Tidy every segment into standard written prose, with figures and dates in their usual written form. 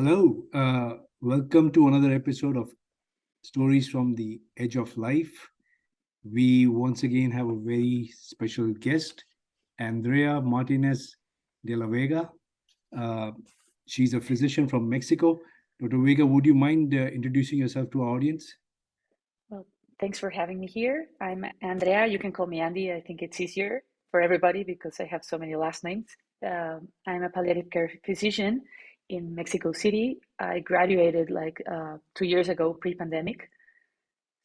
Hello, welcome to another episode of Stories from the Edge of Life. We once again have a very special guest, Andrea Martinez de la Vega. Uh, she's a physician from Mexico. Dr. Vega, would you mind introducing yourself to our audience? Well, thanks for having me here. I'm Andrea. You can call me Andy. I think it's easier for everybody because I have so many last names. I'm a palliative care physician in Mexico City. I graduated like 2 years ago, pre-pandemic.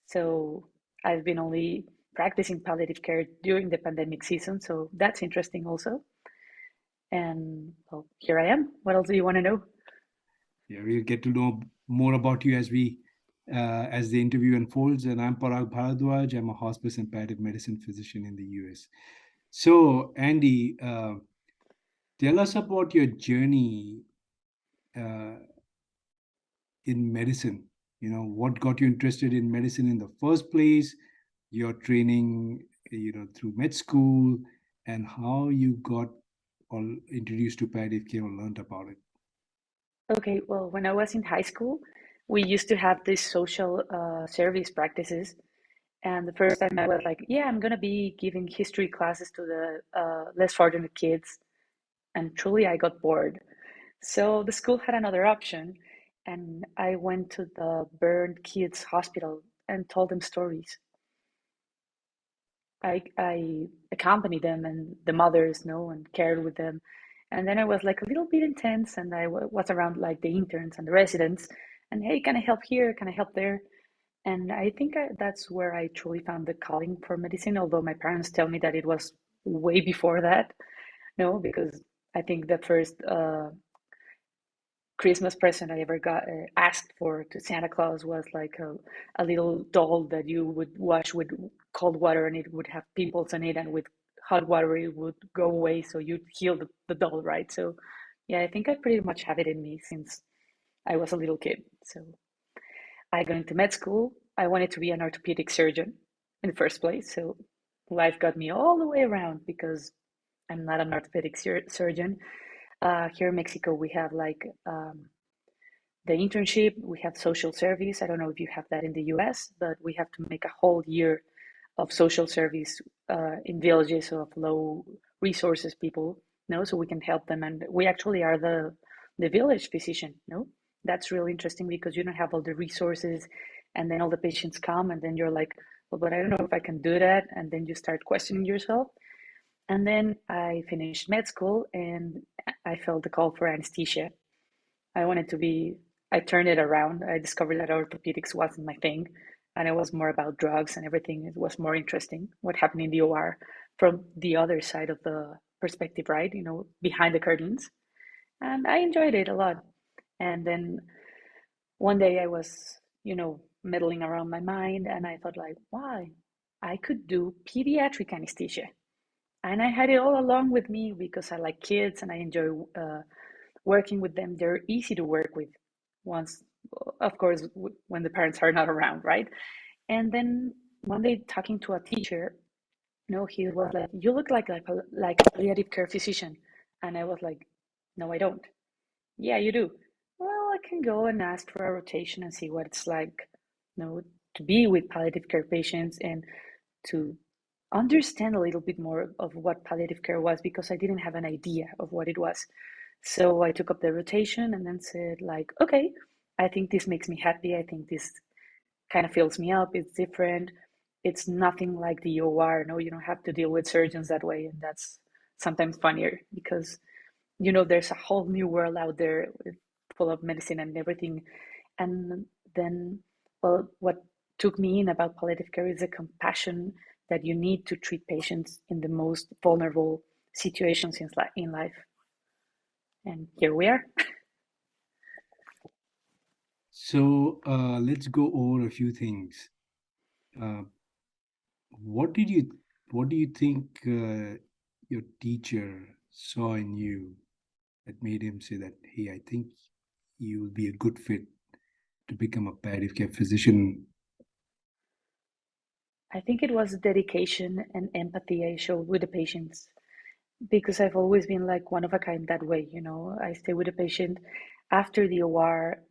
So I've been only practicing palliative care during the pandemic season. So that's interesting also. And well, here I am. What else do you want to know? Yeah, we'll get to know more about you as the interview unfolds. And I'm Parag Bharadwaj. I'm a hospice and palliative medicine physician in the US. So, Andy, tell us about your journey uh, in medicine. What got you interested in medicine in the first place, your training, through med school, and how you got all introduced to palliative care or learned about it. Okay, well, when I was in high school, we used to have these social service practices. And the first time I was like, yeah, I'm gonna be giving history classes to the less fortunate kids. And truly, I got bored. So the school had another option, and I went to the burned kids hospital and told them stories. I accompanied them and the mothers, and cared with them. And then I was like a little bit intense, and I was around like the interns and the residents. And hey, can I help here? Can I help there? And I think that's where I truly found the calling for medicine, although my parents tell me that it was way before that. No, because I think the first Christmas present I ever got asked for to Santa Claus was like a little doll that you would wash with cold water and it would have pimples on it, and with hot water it would go away, so you'd heal the doll, right? So, yeah, I think I pretty much have it in me since I was a little kid. So I got into med school. I wanted to be an orthopedic surgeon in the first place. So life got me all the way around because I'm not an orthopedic surgeon. Here in Mexico, we have like the internship, we have social service. I don't know if you have that in the US, but we have to make a whole year of social service in villages of low resources people, so we can help them. And we actually are the village physician, That's really interesting because you don't have all the resources, and then all the patients come, and then you're like, well, but I don't know if I can do that. And then you start questioning yourself. And then I finished med school and I felt the call for anesthesia. I wanted to be, I turned it around. I discovered that orthopedics wasn't my thing, and it was more about drugs and everything. It was more interesting what happened in the OR from the other side of the perspective, right? Behind the curtains. And I enjoyed it a lot. And then one day I was, meddling around my mind, and I thought, like, why? I could do pediatric anesthesia. And I had it all along with me because I like kids and I enjoy working with them. They're easy to work with once, of course, when the parents are not around, right? And then one day talking to a teacher, he was like, you look like a palliative care physician. And I was like, no, I don't. Yeah, you do. Well, I can go and ask for a rotation and see what it's like, to be with palliative care patients and to understand a little bit more of what palliative care was, because I didn't have an idea of what it was. So I took up the rotation and then said, like, okay, I think this makes me happy. I think this kind of fills me up. It's different. It's nothing like the OR. No, you don't have to deal with surgeons that way. And that's sometimes funnier because, there's a whole new world out there full of medicine and everything. And then, well, what took me in about palliative care is the compassion that you need to treat patients in the most vulnerable situations in life. And here we are. So let's go over a few things. Uh, what did you what do you think your teacher saw in you that made him say that, hey, I think you will be a good fit to become a palliative care physician? I think it was dedication and empathy I showed with the patients because I've always been like one of a kind that way. I stay with the patient. After the OR,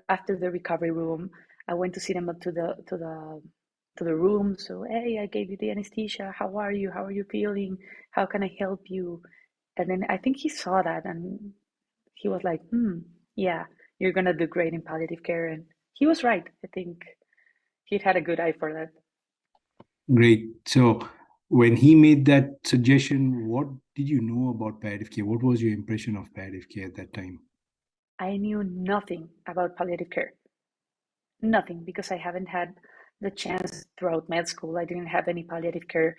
after the recovery room, I went to see them to the room. So, hey, I gave you the anesthesia. How are you? How are you feeling? How can I help you? And then I think he saw that and he was like, yeah, you're gonna do great in palliative care. And he was right. I think he'd had a good eye for that. Great. So when he made that suggestion, what did you know about palliative care? What was your impression of palliative care at that time? I knew nothing about palliative care, nothing, because I haven't had the chance throughout med school. I didn't have any palliative care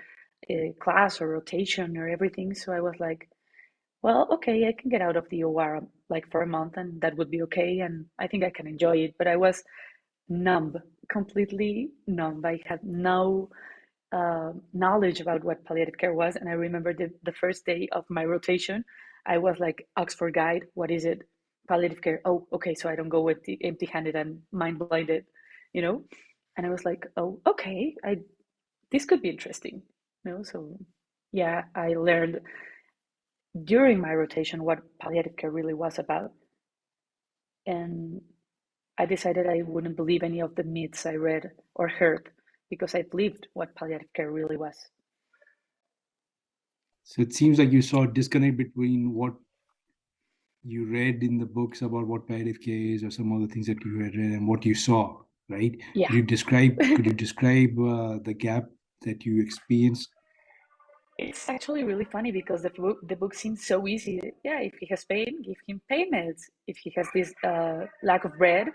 class or rotation or everything. So I was like, well, okay, I can get out of the OR like for a month and that would be okay. And I think I can enjoy it. But I was numb, completely numb. I had no knowledge about what palliative care was. And I remember the first day of my rotation, I was like, Oxford Guide, what is it? Palliative care. Oh, okay. So I don't go with the empty handed and mind blinded, you know? And I was like, oh, okay. This could be interesting, So yeah, I learned during my rotation what palliative care really was about. And I decided I wouldn't believe any of the myths I read or heard because I believed what palliative care really was. So it seems like you saw a disconnect between what you read in the books about what palliative care is, or some of the things that you had read, and what you saw. Right? Yeah. Could you describe the gap that you experienced? It's actually really funny because the book seems so easy. Yeah, if he has pain, give him pain meds. If he has this lack of bread,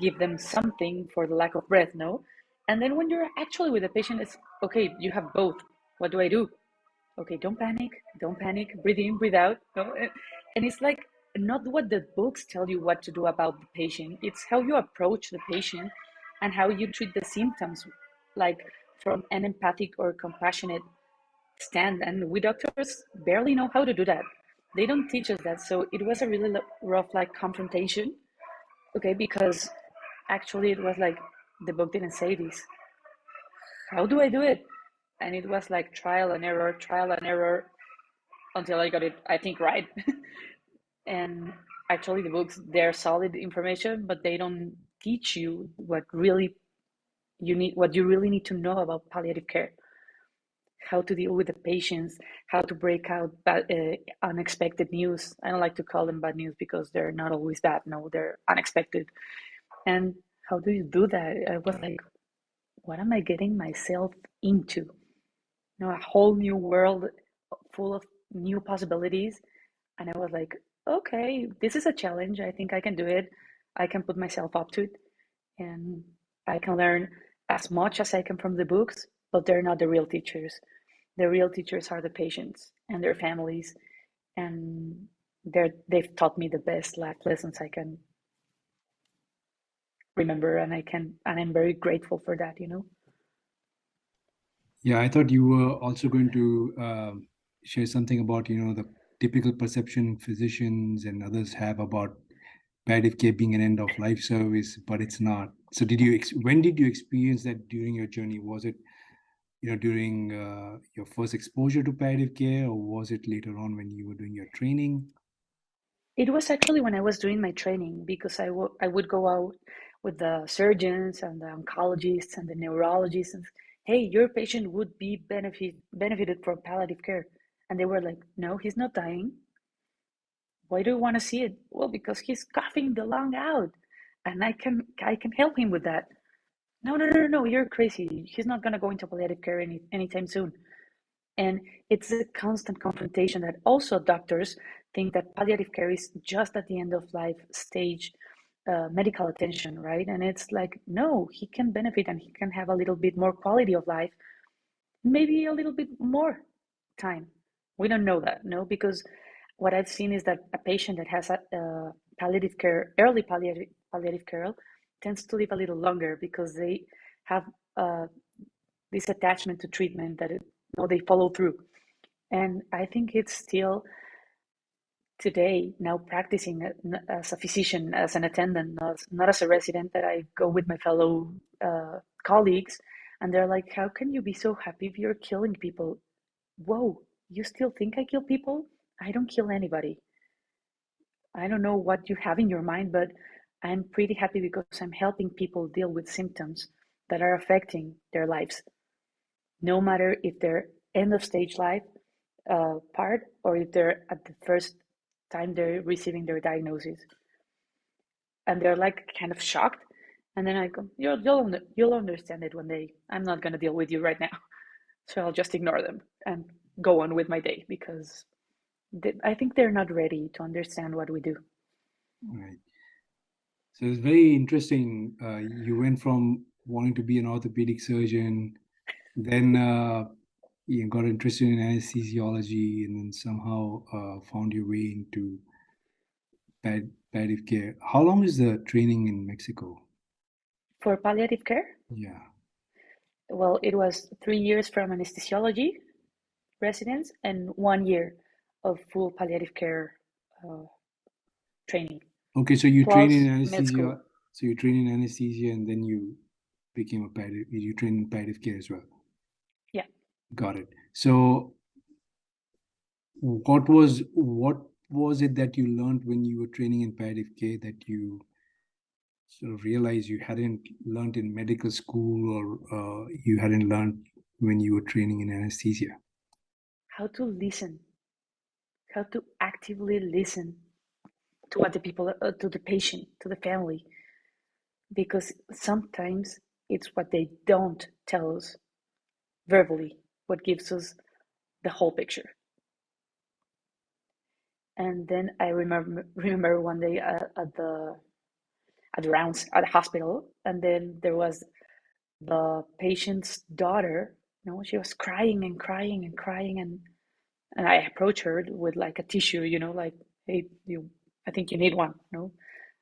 give them something for the lack of bread, no? And then when you're actually with the patient, it's okay, you have both. What do I do? Okay, don't panic, breathe in, breathe out. No? And it's like not what the books tell you what to do about the patient, it's how you approach the patient and how you treat the symptoms, like from an empathic or compassionate stand. And we doctors barely know how to do that. They don't teach us that. So it was a really rough, like, confrontation. Okay, because actually it was like the book didn't say this. How do I do it? And it was like trial and error until I got it, I think, right. And actually, the books, they're solid information, but they don't teach you what you really need to know about palliative care, how to deal with the patients, how to break out unexpected news. I don't like to call them bad news because they're not always bad. No, they're unexpected. And how do you do that? I was like, what am I getting myself into? A whole new world full of new possibilities. And I was like, okay, this is a challenge. I think I can do it. I can put myself up to it and I can learn as much as I can from the books, but they're not the real teachers. The real teachers are the patients and their families, and they've taught me the best life lessons I can remember, and I'm very grateful for that. Yeah, I thought you were also going to share something about the typical perception physicians and others have about palliative care being an end of life service, but it's not. So, when did you experience that during your journey? Was it during your first exposure to palliative care, or was it later on when you were doing your training? It was actually when I was doing my training because I would go out with the surgeons and the oncologists and the neurologists and, hey, your patient would be benefited from palliative care. And they were like, no, he's not dying. Why do you want to see it? Well, because he's coughing the lung out and I can help him with that. No, no, no, no, no, you're crazy. He's not going to go into palliative care anytime soon. And it's a constant confrontation that also doctors think that palliative care is just at the end of life stage medical attention, right? And it's like, no, he can benefit and he can have a little bit more quality of life, maybe a little bit more time. We don't know that, no, because what I've seen is that a patient that has palliative care, early palliative care, tends to live a little longer because they have uh, this attachment to treatment that they follow through. And I think it's still today, now practicing as a physician, as an attendant, not as a resident, that I go with my fellow colleagues, and they're like, how can you be so happy if you're killing people? Whoa, you still think I kill people? I don't kill anybody. I don't know what you have in your mind, but I'm pretty happy because I'm helping people deal with symptoms that are affecting their lives, no matter if they're end of stage life part or if they're at the first time they're receiving their diagnosis, and they're like kind of shocked. And then I go, you'll understand it one day. I'm not gonna deal with you right now, so I'll just ignore them and go on with my day because I think they're not ready to understand what we do. Right. So it's very interesting. You went from wanting to be an orthopedic surgeon, then you got interested in anesthesiology, and then somehow found your way into palliative care. How long is the training in Mexico? For palliative care, Yeah. well, it was 3 years from anesthesiology residence and 1 year of full palliative care uh, training, Okay, so you train in plus med anesthesia. school. So you train in anesthesia, and then you became a palliative. You train in palliative care as well. Yeah. Got it. So what was it that you learned when you were training in palliative care that you sort of realized you hadn't learned in medical school, or you hadn't learned when you were training in anesthesia? How to listen, how to actively listen to what the people, to the patient, to the family, because sometimes it's what they don't tell us verbally what gives us the whole picture. And then I remember one day at the rounds at the hospital, and then there was the patient's daughter. She was crying and crying and crying, and I approached her with like a tissue, like, hey, I think you need one.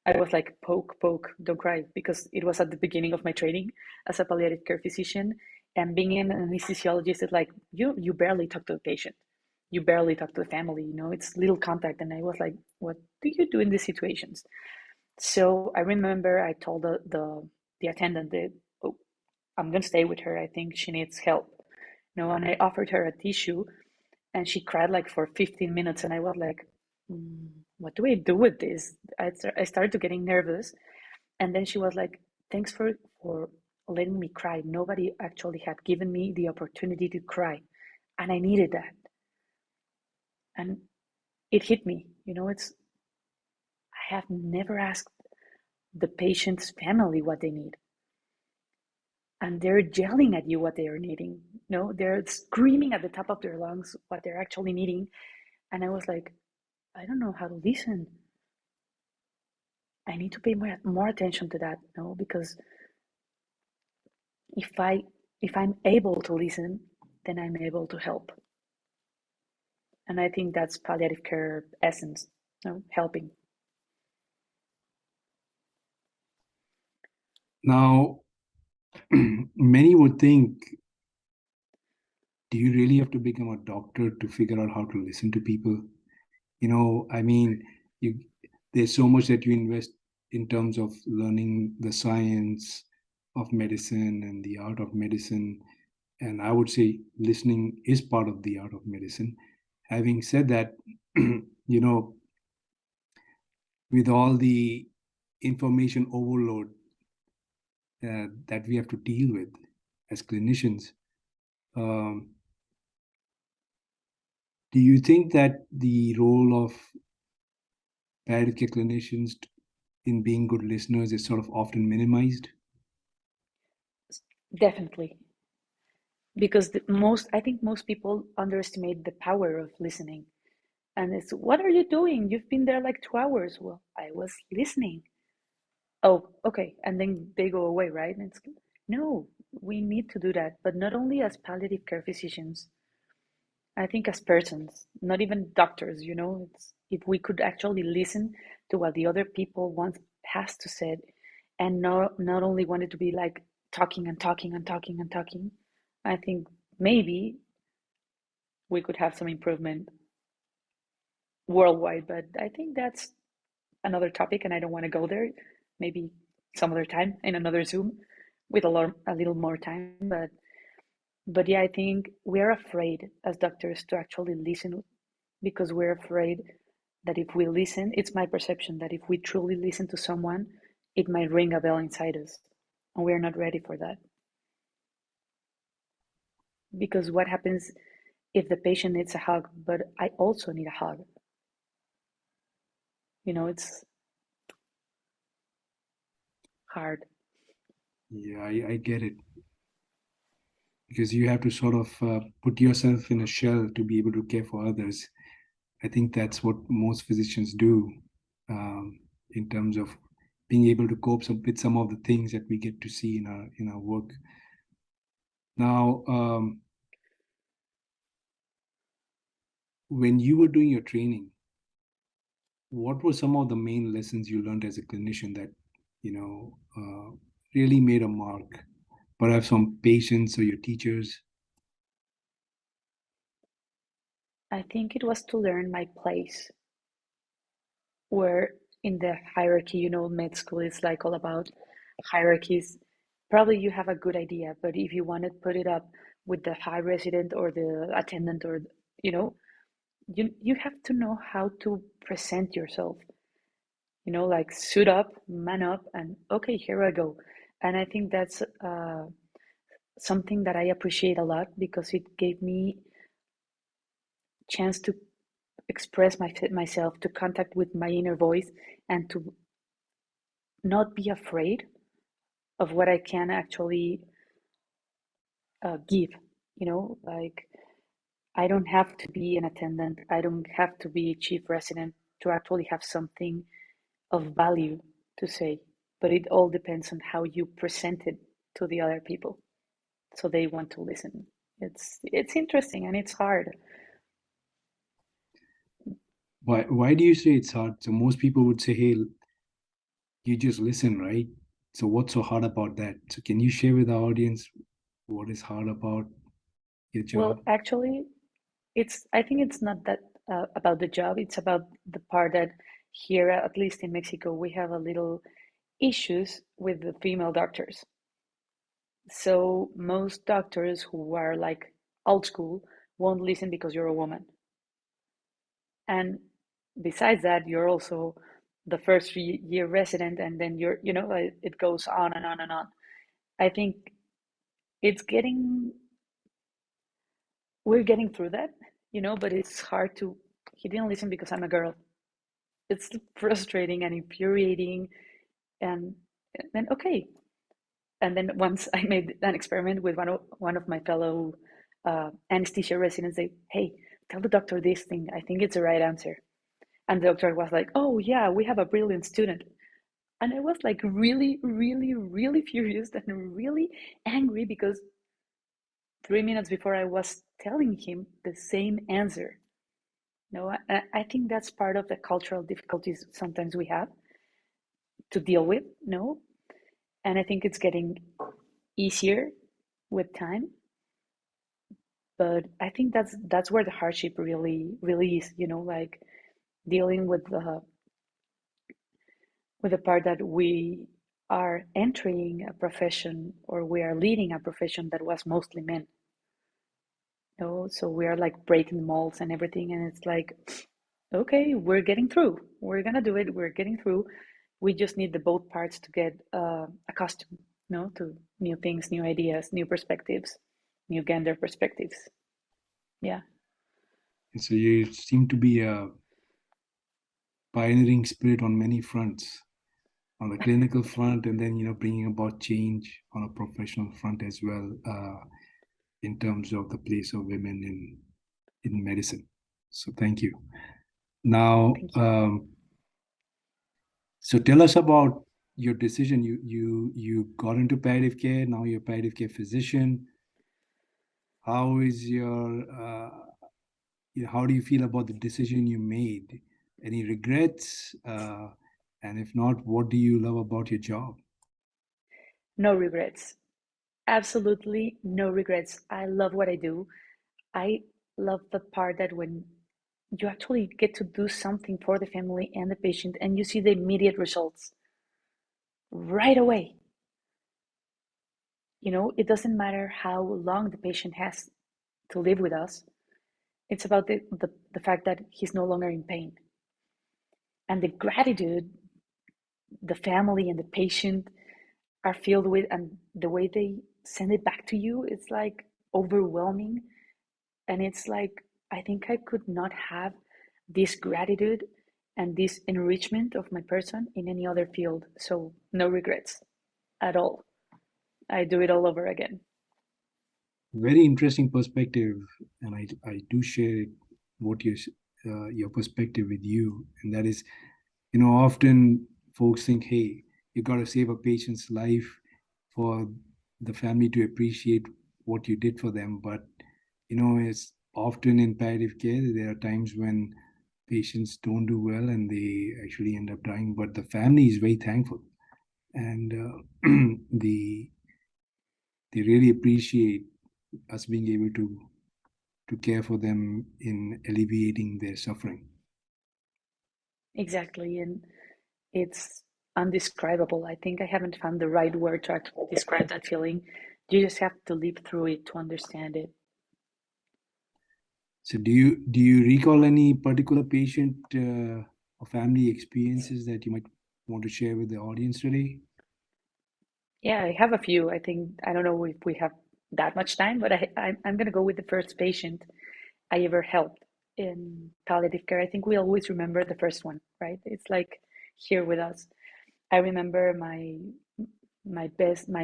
I was like, poke, poke, don't cry, because it was at the beginning of my training as a palliative care physician, and being an anesthesiologist is like you barely talk to the patient, you barely talk to the family. It's little contact, and I was like, what do you do in these situations? So I remember I told the attendant that, oh, I'm gonna stay with her. I think she needs help. And I offered her a tissue, and she cried like for 15 minutes, and I was like, what do I do with this? I started getting nervous, and then she was like, thanks for letting me cry. Nobody actually had given me the opportunity to cry, and I needed that. And it hit me. I have never asked the patient's family what they need, and they're yelling at you what they are needing. No, they're screaming at the top of their lungs what they're actually needing. And I was like, I don't know how to listen. I need to pay more attention to that, no, because if I if I'm able to listen, then I'm able to help. And I think that's palliative care essence, helping. Now, many would think, do you really have to become a doctor to figure out how to listen to people? I mean, you there's so much that you invest in terms of learning the science of medicine and the art of medicine. And I would say listening is part of the art of medicine. Having said that, you know, with all the information overload that we have to deal with as clinicians, um, do you think that the role of palliative care clinicians in being good listeners is sort of often minimized? Definitely, because I think most people underestimate the power of listening. And it's, what are you doing? You've been there like 2 hours. Well, I was listening. Oh, okay. And then they go away, right? And it's, no, we need to do that, but not only as palliative care physicians. I think as persons, not even doctors, if we could actually listen to what the other people want has to say, and not only want it to be like talking and talking and talking and talking, I think maybe we could have some improvement worldwide. But I think that's another topic, and I don't want to go there. Maybe some other time in another Zoom with a little more time. But yeah, I think we are afraid as doctors to actually listen because we're afraid that if we listen, it's my perception that if we truly listen to someone, it might ring a bell inside us. And we're not ready for that. Because what happens if the patient needs a hug, but I also need a hug? It's hard. Yeah, I get it. Because you have to sort of put yourself in a shell to be able to care for others. I think that's what most physicians do, in terms of being able to cope with some of the things that we get to see in our work. Now, when you were doing your training, what were some of the main lessons you learned as a clinician that really made a mark? Perhaps from patients or your teachers. I think it was to learn my place, where in the hierarchy, med school is like all about hierarchies. Probably you have a good idea, but if you want to put it up with the high resident or the attendant, or you know, you have to know how to present yourself. Like suit up, man up, and okay, here I go. And I think that's something that I appreciate a lot, because it gave me chance to express myself, to contact with my inner voice, and to not be afraid of what I can actually give. Like I don't have to be an attendant, I don't have to be chief resident to actually have something of value to say. But it all depends on how you present it to the other people, so they want to listen. It's interesting and it's hard. Why do you say it's hard? So most people would say, hey, you just listen, right? So what's so hard about that? So can you share with our audience what is hard about your Well, job? actually, I think it's not that about the job. It's about the part that here, at least in Mexico, we have a little issues with the female doctors. So most doctors who are like old school won't listen because you're a woman. And besides that, you're also the first year resident, and then it goes on and on and on. I think it's getting, we're getting through that, but it's hard to, he didn't listen because I'm a girl. It's frustrating and infuriating. And then, okay. And then once I made an experiment with one of my fellow anesthesia residents, they, hey, tell the doctor this thing. I think it's the right answer. And the doctor was like, oh, yeah, we have a brilliant student. And I was like really, really, really furious and really angry, because 3 minutes before I was telling him the same answer. No, I think that's part of the cultural difficulties sometimes we have to deal with. No, and I think it's getting easier with time. But I think that's where the hardship really is. Like dealing with the part that we are entering a profession, or we are leading a profession that was mostly men. So we are like breaking molds and everything, and it's like, okay, we're getting through. We're gonna do it. We're getting through. We just need the both parts to get accustomed, to new things, new ideas, new perspectives, new gender perspectives. Yeah. And so you seem to be a pioneering spirit on many fronts, on the clinical front, and then bringing about change on a professional front as well, in terms of the place of women in medicine. So thank you. Now, Thank you. so tell us about your decision. You got into palliative care. Now you're a palliative care physician. How is your how do you feel about the decision you made? Any regrets? And if not, what do you love about your job? No regrets. Absolutely no regrets. I love what I do. I love the part that when you actually get to do something for the family and the patient, and you see the immediate results right away. It doesn't matter how long the patient has to live with us. It's about the fact that he's no longer in pain. and the gratitude the family and the patient are filled with, and the way they send it back to you, it's like overwhelming. And it's like, I think I could not have this gratitude and this enrichment of my person in any other field. So no regrets at all. I do it all over again. Very interesting perspective, and I do share what your perspective with you, and that is, often folks think, hey, you got to save a patient's life for the family to appreciate what you did for them. But it's often in palliative care there are times when patients don't do well and they actually end up dying, but the family is very thankful, and the they really appreciate us being able to care for them in alleviating their suffering. Exactly. And it's undescribable. I think I haven't found the right word to actually describe that feeling. You just have to live through it to understand it. So, do you recall any particular patient or family experiences that you might want to share with the audience today? Yeah, I have a few. I think, I don't know if we have that much time, but I'm going to go with the first patient I ever helped in palliative care. I think we always remember the first one, right? It's like here with us. I remember my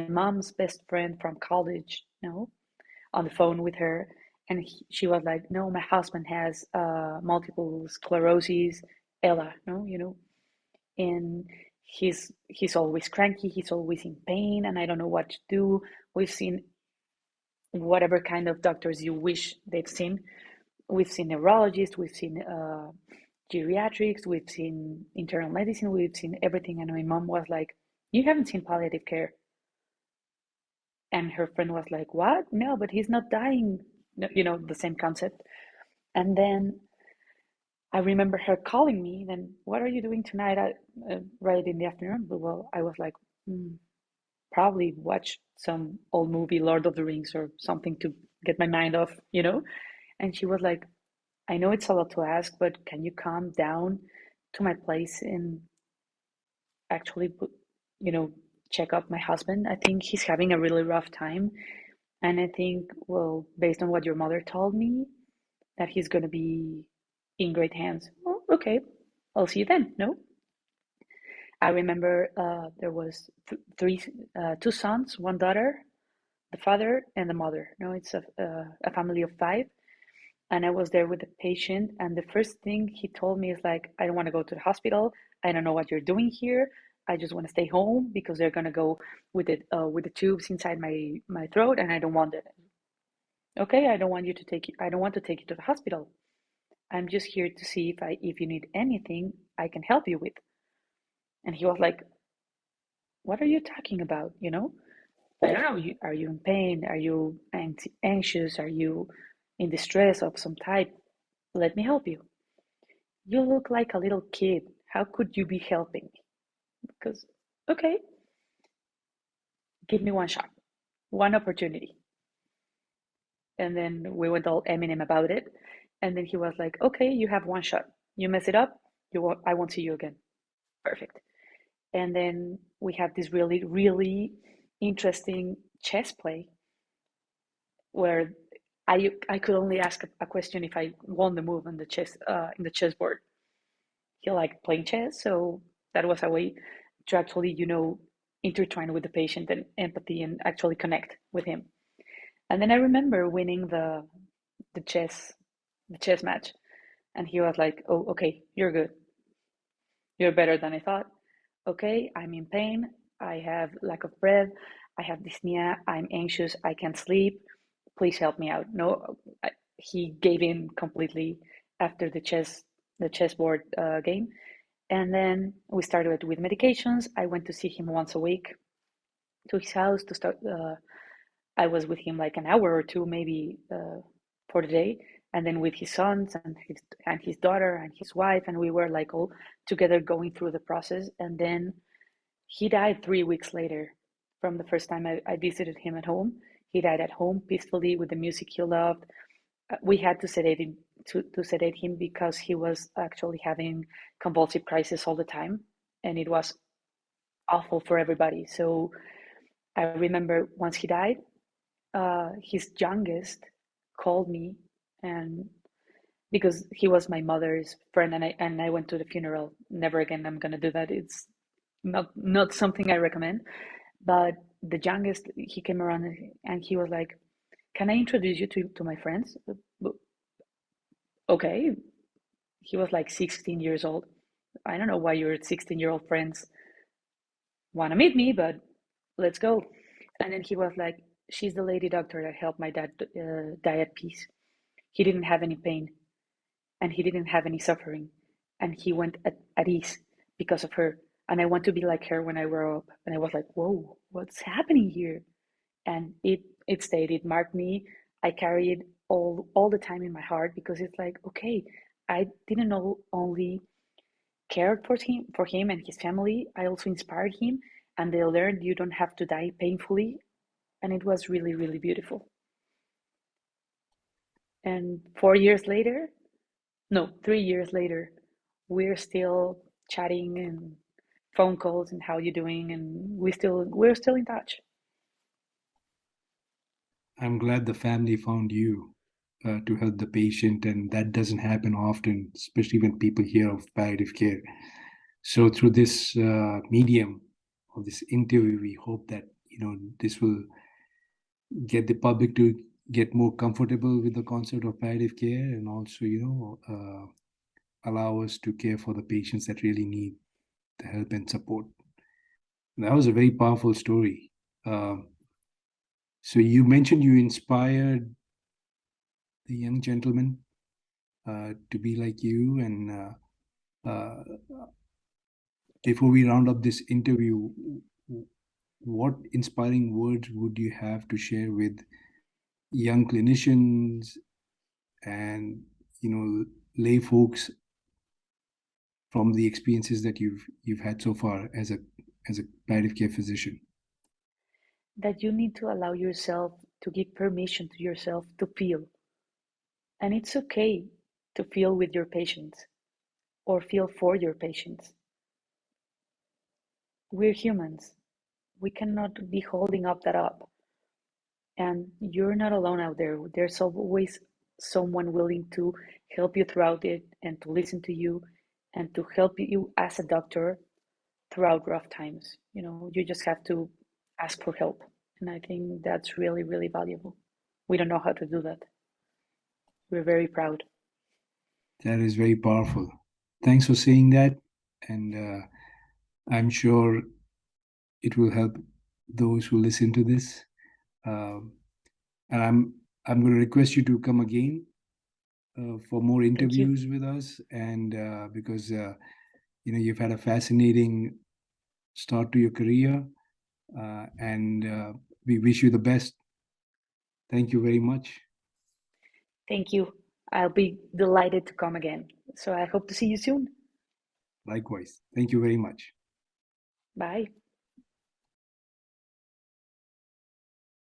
mom's best friend from college, on the phone with her, and she was like, "No, my husband has multiple sclerosis, Ella, no, and he's always cranky, he's always in pain, and I don't know what to do." We've seen whatever kind of doctors you wish they've seen. We've seen neurologists, we've seen geriatrics, we've seen internal medicine, we've seen everything. And my mom was like, "You haven't seen palliative care?" And her friend was like, "What? No, but he's not dying." The same concept. And then I remember her calling me. Then, "What are you doing tonight right in the afternoon?" Well, I was like, probably watch some old movie, Lord of the Rings, or something to get my mind off. And she was like, "I know it's a lot to ask, but can you come down to my place and actually you know, check up my husband? I think he's having a really rough time. And I think, well, based on what your mother told me, that he's going to be in great hands." "Well, okay, I'll see you then." No, I remember there was two sons, one daughter, the father and the mother. No, it's a family of five. And I was there with the patient, and the first thing he told me is like, "I don't want to go to the hospital. I don't know what you're doing here. I just want to stay home because they're gonna go with the tubes inside my throat, and I don't want it." "Okay, I don't want you to take you. I don't want to take you to the hospital. I'm just here to see if you need anything I can help you with." And he was like, "What are you talking about? I don't know. Are you in pain? Are you anxious? Are you in distress of some type? Let me help you. You look like a little kid. How could you be helping me?" Because, okay, give me one shot, one opportunity. And then we went all Eminem about it. And then he was like, "Okay, you have one shot. You mess it up, I won't see you again." Perfect. And then we had this really, really interesting chess play where I could only ask a question if I won the move on the chessboard. He liked playing chess, so that was a way to actually, intertwine with the patient and empathy and actually connect with him. And then I remember winning the chess the chess match, and he was like, "Oh, okay, you're good. You're better than I thought. Okay, I'm in pain. I have lack of breath. I have dyspnea. I'm anxious. I can't sleep. Please help me out." No, he gave in completely after the chessboard game. And then we started with medications. I went to see him once a week to his house to start. I was with him like an hour or two, maybe for the day, and then with his sons and his daughter and his wife, and we were like all together going through the process. And then he died 3 weeks later from the first time I visited him at home. He died at home peacefully with the music he loved. We had to sedate him to sedate him because he was actually having convulsive crisis all the time, and it was awful for everybody. So I remember once he died, his youngest called me, and because he was my mother's friend, and I went to the funeral. Never again I'm gonna do that. It's not something I recommend. But the youngest, he came around and he was like, "Can I introduce you to my friends?" Okay. He was like 16 years old. I don't know why your 16-year-old friends want to meet me, but let's go. And then he was like, "She's the lady doctor that helped my dad die at peace. He didn't have any pain and he didn't have any suffering. And he went at ease because of her. And I want to be like her when I grow up." And I was like, whoa, what's happening here? And it stayed, it marked me. I carry it all the time in my heart because it's like, okay, I didn't know only cared for him and his family, I also inspired him, and they learned you don't have to die painfully, and it was really, really beautiful. And 4 years later, no, 3 years later, we're still chatting and phone calls and how you doing, and we're still in touch. I'm glad the family found you to help the patient, and that doesn't happen often, especially when people hear of palliative care. So, through this medium of this interview, we hope that this will get the public to get more comfortable with the concept of palliative care, and also allow us to care for the patients that really need the help and support. That was a very powerful story. Um, so you mentioned you inspired the young gentleman to be like you. And before we round up this interview, what inspiring words would you have to share with young clinicians and lay folks from the experiences that you've had so far as a palliative care physician? That you need to allow yourself to give permission to yourself to feel. And it's okay to feel with your patients or feel for your patients. We're humans. We cannot be holding up that up. And you're not alone out there. There's always someone willing to help you throughout it and to listen to you and to help you as a doctor throughout rough times. You just have to ask for help. And I think that's really, really valuable. We don't know how to do that. We're very proud. That is very powerful. Thanks for saying that, and I'm sure it will help those who listen to this. Um, and I'm going to request you to come again for more Thank you. interviews with us, and because you've had a fascinating start to your career, and we wish you the best. Thank you very much. Thank you. I'll be delighted to come again. So I hope to see you soon. Likewise. Thank you very much. Bye.